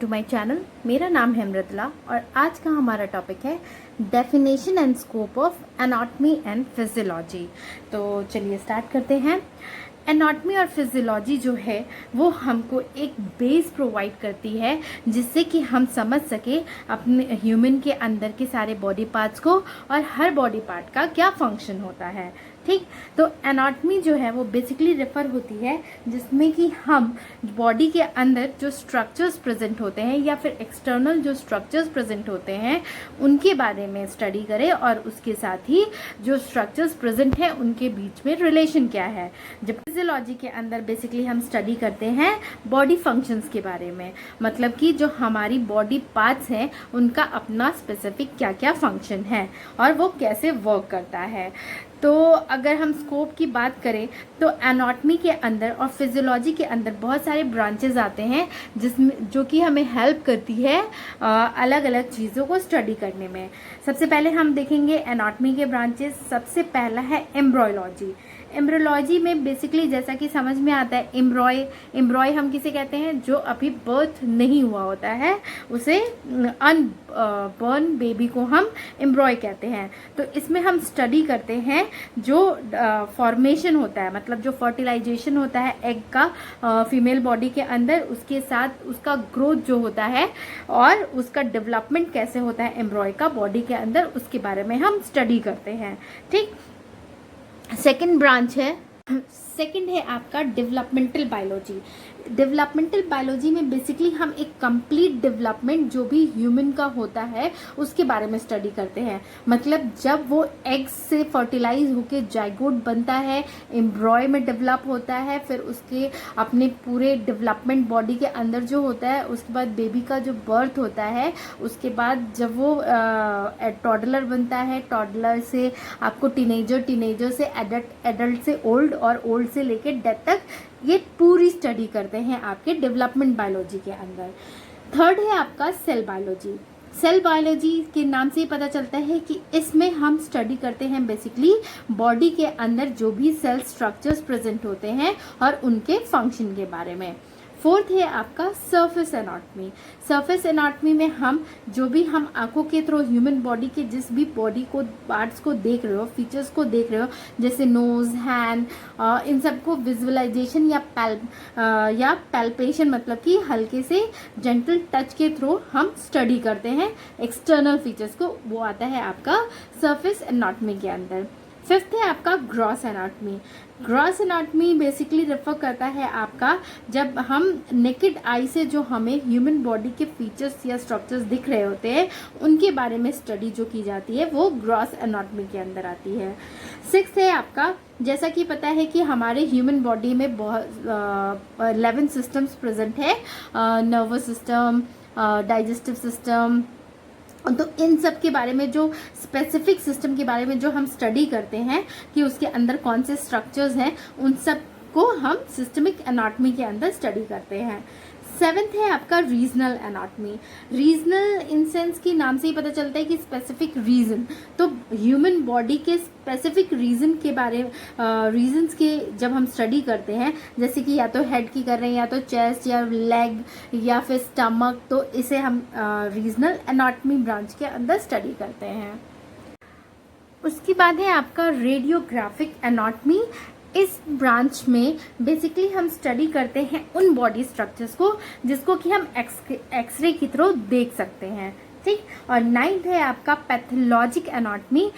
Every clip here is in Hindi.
To my channel. मेरा नाम है मृदुला और आज का हमारा टॉपिक है definition and scope of anatomy and physiology. तो चलिए स्टार्ट करते हैं। एनाटॉमी और फिजियोलॉजी जो है वो हमको एक बेस प्रोवाइड करती है जिससे कि हम समझ सके अपने ह्यूमन के अंदर के सारे बॉडी पार्ट्स को और हर बॉडी पार्ट का क्या फंक्शन होता है। ठीक, तो एनाटॉमी जो है वो बेसिकली रेफर होती है जिसमें कि हम बॉडी के अंदर जो स्ट्रक्चर्स प्रेजेंट होते हैं या फिर एक्सटर्नल जो स्ट्रक्चर्स प्रेजेंट होते हैं उनके बारे में स्टडी करें और उसके साथ ही जो स्ट्रक्चर्स प्रेजेंट हैं उनके बीच में रिलेशन क्या है। जब फिजियोलॉजी के अंदर बेसिकली हम स्टडी करते हैं बॉडी फंक्शंस के बारे में, मतलब कि जो हमारी बॉडी पार्ट्स हैं उनका अपना स्पेसिफिक क्या क्या फंक्शन है और वो कैसे वर्क करता है। तो अगर हम स्कोप की बात करें तो एनाटॉमी के अंदर और फिजियोलॉजी के अंदर बहुत सारे ब्रांचेस आते हैं जिसमें जो कि हमें हेल्प करती है अलग अलग चीज़ों को स्टडी करने में। सबसे पहले हम देखेंगे एनाटॉमी के ब्रांचेस। सबसे पहला है एम्ब्रायोलॉजी। एम्ब्रायोलॉजी में बेसिकली जैसा कि समझ में आता है एम्ब्रॉय हम किसे कहते हैं जो अभी बर्थ नहीं हुआ होता है, उसे अनबॉर्न बेबी को हम एम्ब्रॉय कहते हैं। तो इसमें हम स्टडी करते हैं जो फॉर्मेशन होता है, मतलब जो फर्टिलाइजेशन होता है एग का फीमेल बॉडी के अंदर, उसके साथ उसका ग्रोथ जो होता है और उसका डेवलपमेंट कैसे होता है एम्ब्रॉय का बॉडी के अंदर, उसके बारे में हम स्टडी करते हैं। ठीक, सेकंड ब्रांच है, सेकंड है आपका डेवलपमेंटल बायोलॉजी। डेवलपमेंटल बायोलॉजी में बेसिकली हम एक कंप्लीट डेवलपमेंट जो भी ह्यूमन का होता है उसके बारे में स्टडी करते हैं। मतलब जब वो एग से फर्टिलाइज होके जाइगोट बनता है, एम्ब्रॉय में डेवलप होता है, फिर उसके अपने पूरे डेवलपमेंट बॉडी के अंदर जो होता है, उसके बाद बेबी का जो बर्थ होता है, उसके बाद जब वो टॉडलर बनता है, टॉडलर से आपको टीनेजर से एडल्ट से ओल्ड और ओल्ड से लेके डेथ तक, ये पूरी स्टडी करते हैं आपके डेवलपमेंट बायोलॉजी के अंदर। थर्ड है आपका सेल बायोलॉजी। सेल बायोलॉजी के नाम से ही पता चलता है कि इसमें हम स्टडी करते हैं बेसिकली बॉडी के अंदर जो भी सेल स्ट्रक्चर्स प्रेजेंट होते हैं और उनके फंक्शन के बारे में। फोर्थ है आपका सरफेस एनाटॉमी। सरफेस एनाटॉमी में हम जो भी हम आंखों के थ्रू ह्यूमन बॉडी के जिस भी बॉडी को पार्ट्स को देख रहे हो, फीचर्स को देख रहे हो, जैसे नोज, हैंड, इन सबको विजुअलाइजेशन या पैल्पेशन, मतलब कि हल्के से जेंटल टच के थ्रू हम स्टडी करते हैं एक्सटर्नल फीचर्स को, वो आता है आपका सरफेस एनाटॉमी के अंदर। फिफ्थ है आपका gross anatomy. Gross anatomy basically refer करता है आपका जब हम नेकेड आई से जो हमें ह्यूमन बॉडी के फीचर्स या स्ट्रक्चर्स दिख रहे होते हैं उनके बारे में स्टडी जो की जाती है वो ग्रॉस एनाटॉमी के अंदर आती है। सिक्स्थ है आपका, जैसा कि पता है कि हमारे ह्यूमन बॉडी में बहुत 11 सिस्टम्स प्रेजेंट है, नर्वस सिस्टम, डाइजेस्टिव सिस्टम। तो इन सब के बारे में, जो स्पेसिफिक सिस्टम के बारे में जो हम स्टडी करते हैं कि उसके अंदर कौन से स्ट्रक्चर्स हैं, उन सब को हम सिस्टमिक एनाटॉमी के अंदर स्टडी करते हैं। सेवेंथ है आपका regional anatomy. Regional in sense की नाम से ही पता चलता है कि स्पेसिफिक रीजन, तो ह्यूमन बॉडी के स्पेसिफिक रीजन के बारे रीजन्स के जब हम स्टडी करते हैं, जैसे कि या तो हेड की कर रहे हैं या तो चेस्ट या लेग या फिर स्टमक, तो इसे हम रीजनल एनाटॉमी ब्रांच के अंदर स्टडी करते हैं। उसके बाद है आपका रेडियोग्राफिक एनाटॉमी। इस ब्रांच में बेसिकली हम स्टडी करते हैं उन बॉडी स्ट्रक्चर्स को जिसको कि हम एक्सरे की थ्रू देख सकते हैं। ठीक, और नाइन्थ है आपका पैथोलॉजिक एनाटॉमी।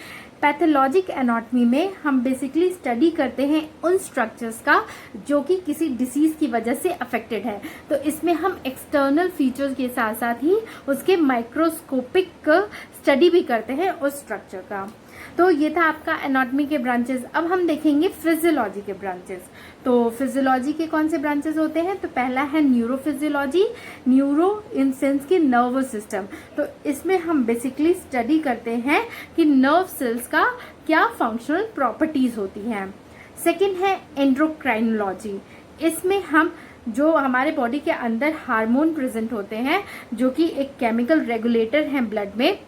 पैथोलॉजिक एनाटॉमी में हम बेसिकली स्टडी करते हैं उन स्ट्रक्चर्स का जो कि किसी डिसीज की वजह से अफेक्टेड है। तो इसमें हम एक्सटर्नल फीचर्स के साथ साथ ही उसके माइक्रोस्कोपिक स्टडी भी करते हैं उस स्ट्रक्चर का। तो ये था आपका एनाटॉमी के ब्रांचेस। अब हम देखेंगे फिजियोलॉजी के ब्रांचेस। तो फिजियोलॉजी के कौन से ब्रांचेस होते हैं? तो पहला है न्यूरोफिजियोलॉजी। न्यूरो इन सेंस की नर्वस सिस्टम। तो इसमें हम बेसिकली स्टडी करते हैं कि नर्व सेल्स का क्या फंक्शनल प्रॉपर्टीज होती हैं। सेकंड है एंडोक्राइनोलॉजी। इसमें हम जो हमारे बॉडी के अंदर हार्मोन प्रेजेंट होते हैं जो कि एक केमिकल रेगुलेटर हैं ब्लड में,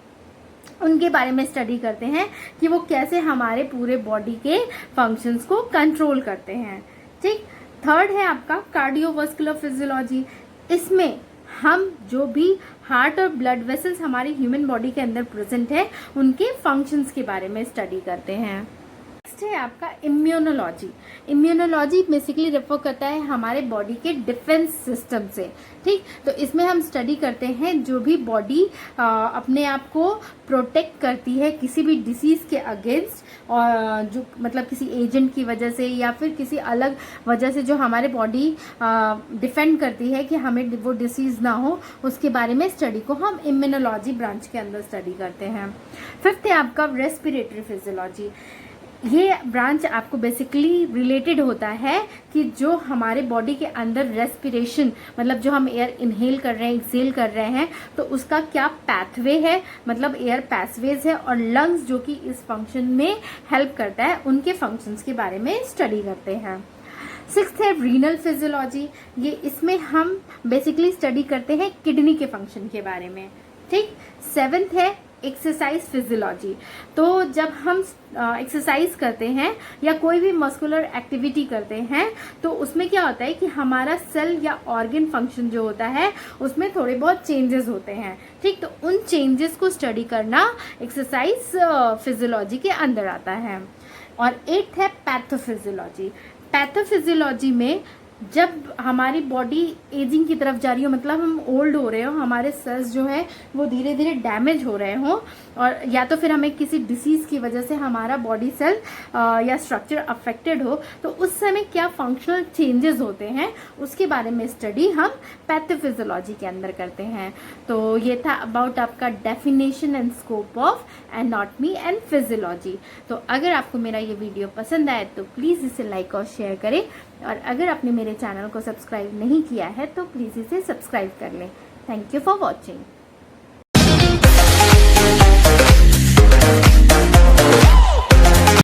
उनके बारे में स्टडी करते हैं कि वो कैसे हमारे पूरे बॉडी के फंक्शंस को कंट्रोल करते हैं। ठीक, थर्ड है आपका कार्डियोवास्कुलर फिजियोलॉजी। इसमें हम जो भी हार्ट और ब्लड वेसल्स हमारी ह्यूमन बॉडी के अंदर प्रेजेंट है उनके फंक्शंस के बारे में स्टडी करते हैं। नेक्स्ट है आपका इम्यूनोलॉजी। इम्यूनोलॉजी बेसिकली रेफर करता है हमारे बॉडी के डिफेंस सिस्टम से, ठीक। तो इसमें हम स्टडी करते हैं जो भी बॉडी अपने आप को प्रोटेक्ट करती है किसी भी डिसीज के अगेंस्ट, और जो मतलब किसी एजेंट की वजह से या फिर किसी अलग वजह से जो हमारे बॉडी डिफेंड करती है कि हमें वो डिसीज ना हो, उसके बारे में स्टडी को हम इम्यूनोलॉजी ब्रांच के अंदर स्टडी करते हैं। फिफ्थ है आपका रेस्पिरेटरी फिजियोलॉजी। ये ब्रांच आपको बेसिकली रिलेटेड होता है कि जो हमारे बॉडी के अंदर रेस्पिरेशन, मतलब जो हम एयर इनहेल कर रहे हैं, एक्सेल कर रहे हैं, तो उसका क्या पैथवे है, मतलब एयर पैथवेज है, और लंग्स जो कि इस फंक्शन में हेल्प करता है, उनके फंक्शंस के बारे में स्टडी करते हैं। सिक्स्थ है रीनल फिजियोलॉजी। ये इसमें हम बेसिकली स्टडी करते हैं किडनी के फंक्शन के बारे में, ठीक। सेवेंथ है एक्सरसाइज फिजियोलॉजी। तो जब हम एक्सरसाइज करते हैं या कोई भी मस्कुलर एक्टिविटी करते हैं तो उसमें क्या होता है कि हमारा सेल या ऑर्गन फंक्शन जो होता है उसमें थोड़े बहुत चेंजेस होते हैं, ठीक। तो उन चेंजेस को स्टडी करना एक्सरसाइज फिजियोलॉजी के अंदर आता है। और एट्थ है पैथोफिजियोलॉजी। पैथोफिजियोलॉजी में जब हमारी बॉडी एजिंग की तरफ जा रही हो, मतलब हम ओल्ड हो रहे हो, हमारे सेल्स जो है वो धीरे धीरे डैमेज हो रहे हो, और या तो फिर हमें किसी डिसीज की वजह से हमारा बॉडी सेल या स्ट्रक्चर अफेक्टेड हो, तो उस समय क्या फंक्शनल चेंजेस होते हैं उसके बारे में स्टडी हम पैथोफिजियोलॉजी के अंदर करते हैं। तो ये था अबाउट आपका definition and scope of anatomy and physiology. तो अगर आपको मेरा ये वीडियो पसंद आए तो प्लीज़ इसे लाइक और शेयर करें, और अगर आपने मेरे चैनल को सब्सक्राइब नहीं किया है तो प्लीज़ इसे सब्सक्राइब कर लें। Thank you for watching.